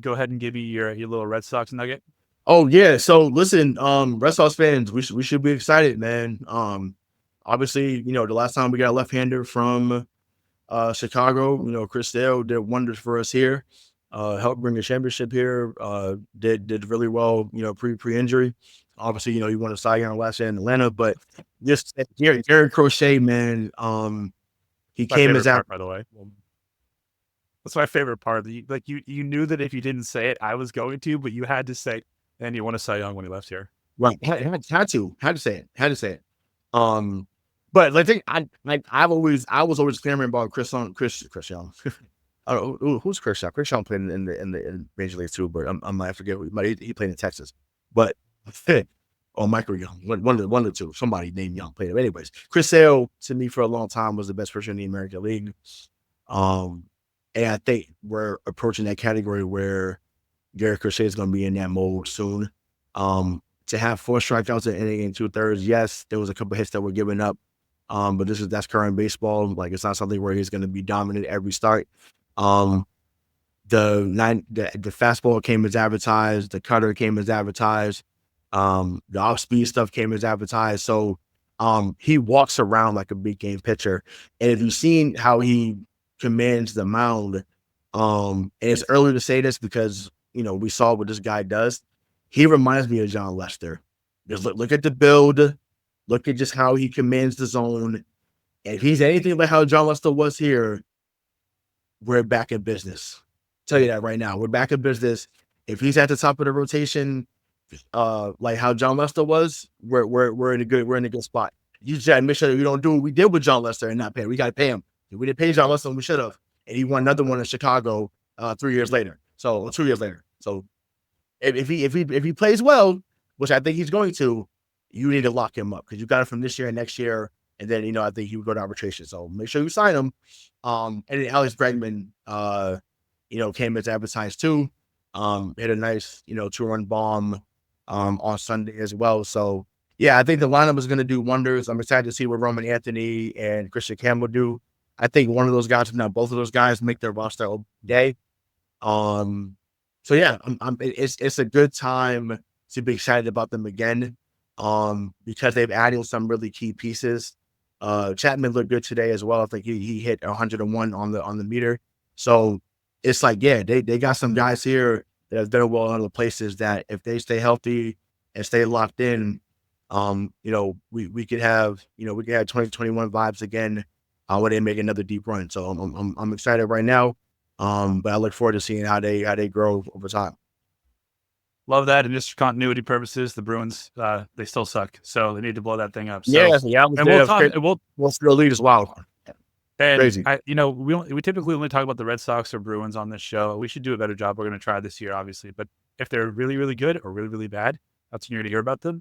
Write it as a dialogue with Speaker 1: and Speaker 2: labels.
Speaker 1: go ahead and give me your little Red Sox nugget?
Speaker 2: Oh yeah. So listen, Red Sox fans, we should be excited, man. Obviously, the last time we got a left-hander from Chicago, Chris Sale did wonders for us here. Helped bring a championship here. Did really well, pre-injury. Obviously, he won a Cy Young last year in Atlanta, but just Garrett Crochet, man. He
Speaker 1: My
Speaker 2: came as
Speaker 1: favorite
Speaker 2: out.
Speaker 1: part, by the way. That's my favorite part. You knew that if you didn't say it, I was going to, but you had to say, and you won a Cy Young when he left here.
Speaker 2: Right. Had to say it. But I think I was always clamoring about Chris Young. I don't know who's Chris Young. Chris Young played in the Major League too, but I forget. But he played in Texas. But or Michael Young, one of the two. Somebody named Young played. But anyways, Chris Sale to me for a long time was the best pitcher in the American League. And I think we're approaching that category where Garrett Crochet is going to be in that mode soon. To have 4 strikeouts in an inning and 2/3, yes, there was a couple hits that were given up. But that's current baseball. Like, it's not something where he's going to be dominant every start. The fastball came as advertised. The cutter came as advertised. The off-speed stuff came as advertised. So he walks around like a big game pitcher. And if you've seen how he commands the mound, and it's early to say this because we saw what this guy does. He reminds me of Jon Lester. Just look at the build. Look at just how he commands the zone. And if he's anything like how Jon Lester was here, we're back in business. Tell you that right now. We're back in business. If he's at the top of the rotation, like how Jon Lester was, we're in a good spot. You just gotta make sure that we don't do what we did with Jon Lester and not pay him. We gotta pay him. If we didn't pay Jon Lester, we should have. And he won another one in Chicago 2 years later. So if he plays well, which I think he's going to, you need to lock him up because you got it from this year and next year. And then, I think he would go to arbitration. So make sure you sign him. And then Alex Bregman, came as advertised too. Hit a nice, 2-run bomb on Sunday as well. So, yeah, I think the lineup is going to do wonders. I'm excited to see what Roman Anthony and Christian Campbell do. I think one of those guys, if not both of those guys, make their roster all day. So yeah, it's a good time to be excited about them again, because they've added some really key pieces. Chapman looked good today as well. I think he hit 101 on the meter. So it's like, yeah, they got some guys here that have done well in other places that if they stay healthy and stay locked in, we could have 2021 vibes again, when they make another deep run. So I'm excited right now. But I look forward to seeing how they grow over time.
Speaker 1: Love that. And just for continuity purposes, the Bruins, they still suck. So they need to blow that thing up. So,
Speaker 2: Yeah.
Speaker 1: And we'll
Speaker 2: the lead as well.
Speaker 1: And
Speaker 2: Crazy.
Speaker 1: We typically only talk about the Red Sox or Bruins on this show. We should do a better job. We're going to try this year, obviously. But if they're really, really good or really, really bad, that's when you're going to hear about them.